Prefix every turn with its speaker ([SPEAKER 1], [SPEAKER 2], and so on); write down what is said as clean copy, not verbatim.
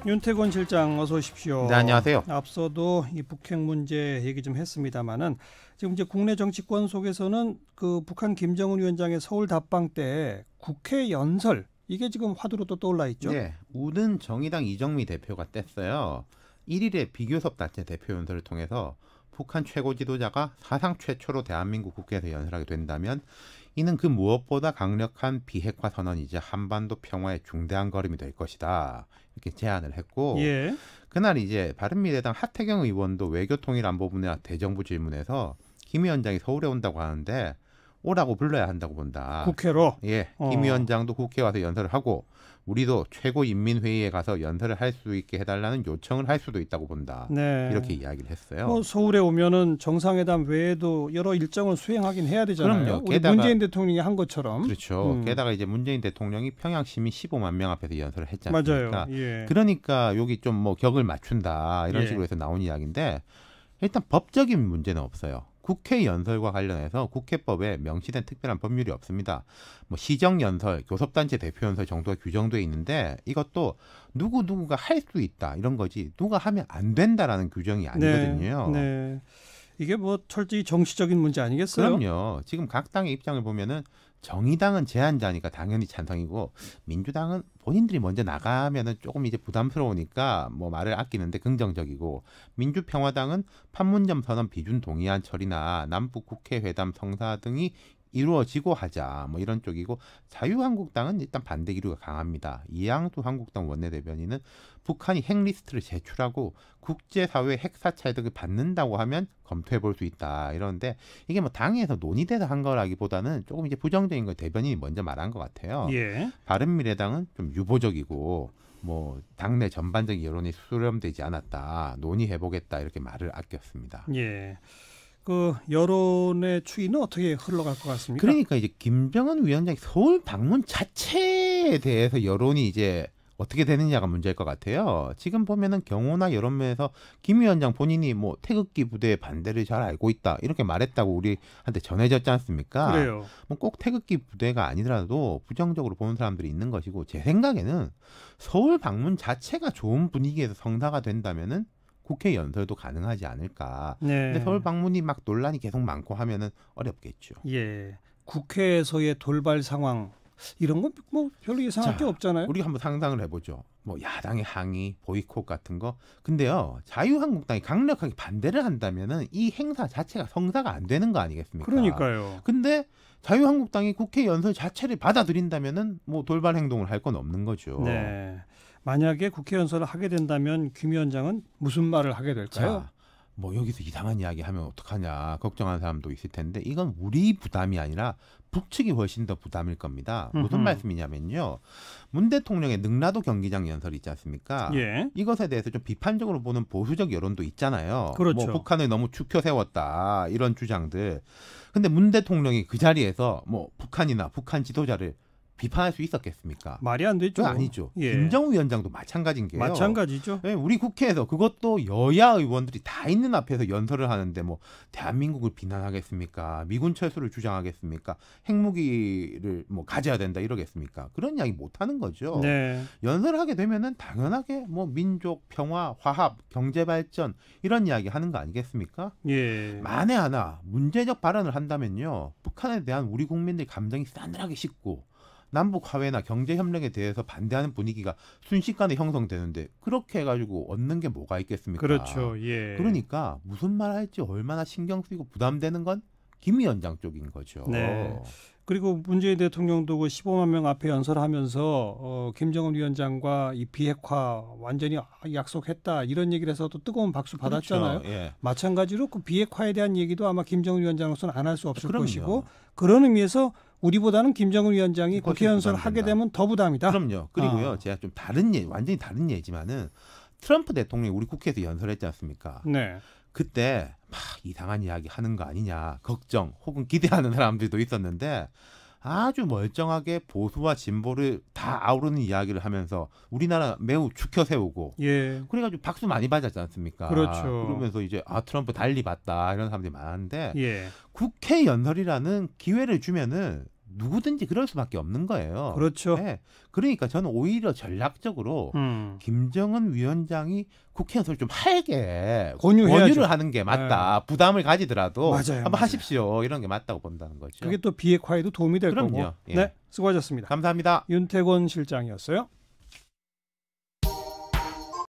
[SPEAKER 1] 윤태권 실장 어서 오십시오.
[SPEAKER 2] 네, 안녕하세요.
[SPEAKER 1] 앞서도 이 북핵 문제 얘기 좀 했습니다만은 지금 이제 국내 정치권 속에서는 그 북한 김정은 위원장의 서울 답방 때 국회 연설 이게 지금 화두로 또 떠올라 있죠.
[SPEAKER 2] 네, 우는 정의당 이정미 대표가 뗐어요. 1일에 비교섭 단체 대표 연설을 통해서 북한 최고 지도자가 사상 최초로 대한민국 국회에서 연설하게 된다면 이는 그 무엇보다 강력한 비핵화 선언이자 한반도 평화의 중대한 걸음이 될 것이다. 이렇게 제안을 했고
[SPEAKER 1] 예.
[SPEAKER 2] 그날 이제 바른미래당 하태경 의원도 외교통일안보분야 대정부 질문에서 김 위원장이 서울에 온다고 하는데 오라고 불러야 한다고 본다.
[SPEAKER 1] 국회로?
[SPEAKER 2] 예, 김 위원장도 국회에 와서 연설을 하고 우리도 최고인민회의에 가서 연설을 할 수 있게 해달라는 요청을 할 수도 있다고 본다.
[SPEAKER 1] 네.
[SPEAKER 2] 이렇게 이야기를 했어요.
[SPEAKER 1] 뭐 서울에 오면은 정상회담 외에도 여러 일정을 수행하긴 해야 되잖아요.
[SPEAKER 2] 그럼요.
[SPEAKER 1] 우리 문재인 대통령이 한 것처럼.
[SPEAKER 2] 그렇죠. 게다가 이제 문재인 대통령이 평양 시민 15만 명 앞에서 연설을 했지 않습니까?
[SPEAKER 1] 맞아요. 예.
[SPEAKER 2] 그러니까 여기 좀 뭐 격을 맞춘다 이런
[SPEAKER 1] 예.
[SPEAKER 2] 식으로 해서 나온 이야기인데 일단 법적인 문제는 없어요. 국회 연설과 관련해서 국회법에 명시된 특별한 법률이 없습니다. 뭐 시정연설, 교섭단체 대표연설 정도가 규정돼 있는데 이것도 누구가 할 수 있다 이런 거지 누가 하면 안 된다라는 규정이 아니거든요.
[SPEAKER 1] 네. 이게 뭐 철저히 정치적인 문제 아니겠어요?
[SPEAKER 2] 그럼요. 지금 각 당의 입장을 보면은 정의당은 제안자니까 당연히 찬성이고 민주당은 본인들이 먼저 나가면은 조금 이제 부담스러우니까 뭐 말을 아끼는데 긍정적이고 민주평화당은 판문점 선언 비준 동의안 처리나 남북 국회 회담 성사 등이 이루어지고 하자 뭐 이런 쪽이고 자유한국당은 일단 반대 기류가 강합니다. 이양수 한국당 원내대변인은 북한이 핵 리스트를 제출하고 국제사회 핵 사찰 등을 받는다고 하면 검토해 볼 수 있다 이러는데 이게 뭐 당에서 논의돼서 한 거라기보다는 조금 이제 부정적인 걸 대변인이 먼저 말한 것 같아요.
[SPEAKER 1] 예.
[SPEAKER 2] 바른미래당은 좀 유보적이고 뭐 당내 전반적인 여론이 수렴되지 않았다 논의해 보겠다 이렇게 말을 아꼈습니다.
[SPEAKER 1] 예. 그 여론의 추이는 어떻게 흘러갈 것 같습니까?
[SPEAKER 2] 그러니까 이제 김정은 위원장이 서울 방문 자체에 대해서 여론이 이제 어떻게 되느냐가 문제일 것 같아요. 지금 보면은 경호나 여론면에서 김 위원장 본인이 뭐 태극기 부대의 반대를 잘 알고 있다 이렇게 말했다고 우리한테 전해졌지 않습니까?
[SPEAKER 1] 그래요.
[SPEAKER 2] 뭐 꼭 태극기 부대가 아니더라도 부정적으로 보는 사람들이 있는 것이고 제 생각에는 서울 방문 자체가 좋은 분위기에서 성사가 된다면은 국회 연설도 가능하지 않을까.
[SPEAKER 1] 네.
[SPEAKER 2] 근데 서울 방문이 막 논란이 계속 많고 하면은 어렵겠죠.
[SPEAKER 1] 예. 국회에서의 돌발 상황 이런 건 뭐 별로 예상할 게 없잖아요.
[SPEAKER 2] 우리가 한번 상상을 해보죠. 뭐 야당의 항의, 보이콧 같은 거. 근데요, 자유한국당이 강력하게 반대를 한다면은 이 행사 자체가 성사가 안 되는 거 아니겠습니까?
[SPEAKER 1] 그러니까요.
[SPEAKER 2] 근데 자유한국당이 국회 연설 자체를 받아들인다면은 뭐 돌발 행동을 할 건 없는 거죠.
[SPEAKER 1] 네. 만약에 국회 연설을 하게 된다면 김 위원장은 무슨 말을 하게 될까요?
[SPEAKER 2] 자, 뭐 여기서 이상한 이야기 하면 어떡하냐 걱정하는 사람도 있을 텐데 이건 우리 부담이 아니라 북측이 훨씬 더 부담일 겁니다. 무슨 말씀이냐면요. 문 대통령의 능라도 경기장 연설 있지 않습니까?
[SPEAKER 1] 예.
[SPEAKER 2] 이것에 대해서 좀 비판적으로 보는 보수적 여론도 있잖아요.
[SPEAKER 1] 그렇죠.
[SPEAKER 2] 뭐 북한을 너무 축혀 세웠다 이런 주장들. 근데 문 대통령이 그 자리에서 뭐 북한이나 북한 지도자를 비판할 수 있었겠습니까?
[SPEAKER 1] 말이 안 되죠.
[SPEAKER 2] 그건 아니죠.
[SPEAKER 1] 예.
[SPEAKER 2] 김정은 위원장도 마찬가지인 게요.
[SPEAKER 1] 마찬가지죠.
[SPEAKER 2] 네, 우리 국회에서 그것도 여야 의원들이 다 있는 앞에서 연설을 하는데 뭐 대한민국을 비난하겠습니까? 미군 철수를 주장하겠습니까? 핵무기를 뭐 가져야 된다 이러겠습니까? 그런 이야기 못 하는 거죠.
[SPEAKER 1] 네.
[SPEAKER 2] 연설을 하게 되면은 당연하게 뭐 민족 평화, 화합, 경제 발전 이런 이야기 하는 거 아니겠습니까?
[SPEAKER 1] 예.
[SPEAKER 2] 만에 하나 문제적 발언을 한다면요. 북한에 대한 우리 국민들 감정이 싸늘하게 식고 남북 화해나 경제 협력에 대해서 반대하는 분위기가 순식간에 형성되는데 그렇게 해가지고 얻는 게 뭐가 있겠습니까?
[SPEAKER 1] 그렇죠. 예.
[SPEAKER 2] 그러니까 무슨 말 할지 얼마나 신경 쓰이고 부담되는 건 김 위원장 쪽인 거죠.
[SPEAKER 1] 네. 그리고 문재인 대통령도 그 15만 명 앞에 연설하면서 김정은 위원장과 이 비핵화 완전히 약속했다 이런 얘기를 해서 또 뜨거운 박수 받았잖아요.
[SPEAKER 2] 그렇죠. 예.
[SPEAKER 1] 마찬가지로 그 비핵화에 대한 얘기도 아마 김정은 위원장으로서는 안 할 수 없을
[SPEAKER 2] 그럼요.
[SPEAKER 1] 것이고 그런 의미에서 우리보다는 김정은 위원장이
[SPEAKER 2] 훨씬
[SPEAKER 1] 국회 연설을 하게
[SPEAKER 2] 부담된다.
[SPEAKER 1] 되면 더 부담이다.
[SPEAKER 2] 그럼요. 그리고요. 제가 좀 다른 완전히 다른 예지만은 트럼프 대통령이 우리 국회에서 연설했지 않습니까?
[SPEAKER 1] 네.
[SPEAKER 2] 그때 막 이상한 이야기 하는 거 아니냐 걱정 혹은 기대하는 사람들도 있었는데 아주 멀쩡하게 보수와 진보를 다 아우르는 이야기를 하면서 우리나라 매우 축혀 세우고
[SPEAKER 1] 예.
[SPEAKER 2] 그래가지고 박수 많이 받았지 않습니까?
[SPEAKER 1] 그렇죠.
[SPEAKER 2] 그러면서 이제 트럼프 달리 봤다 이런 사람들이 많은데
[SPEAKER 1] 예.
[SPEAKER 2] 국회 연설이라는 기회를 주면은 누구든지 그럴 수밖에 없는 거예요.
[SPEAKER 1] 그렇죠.
[SPEAKER 2] 네. 그러니까 저는 오히려 전략적으로 김정은 위원장이 국회 연설을 좀 할게
[SPEAKER 1] 권유해야죠.
[SPEAKER 2] 권유를 하는 게 맞다. 부담을 가지더라도
[SPEAKER 1] 맞아요,
[SPEAKER 2] 한번
[SPEAKER 1] 맞아요.
[SPEAKER 2] 하십시오. 이런 게 맞다고 본다는 거죠.
[SPEAKER 1] 그게 또 비핵화에도 도움이 될
[SPEAKER 2] 그럼요.
[SPEAKER 1] 거고.
[SPEAKER 2] 예.
[SPEAKER 1] 네, 수고하셨습니다.
[SPEAKER 2] 감사합니다.
[SPEAKER 1] 윤태권 실장이었어요.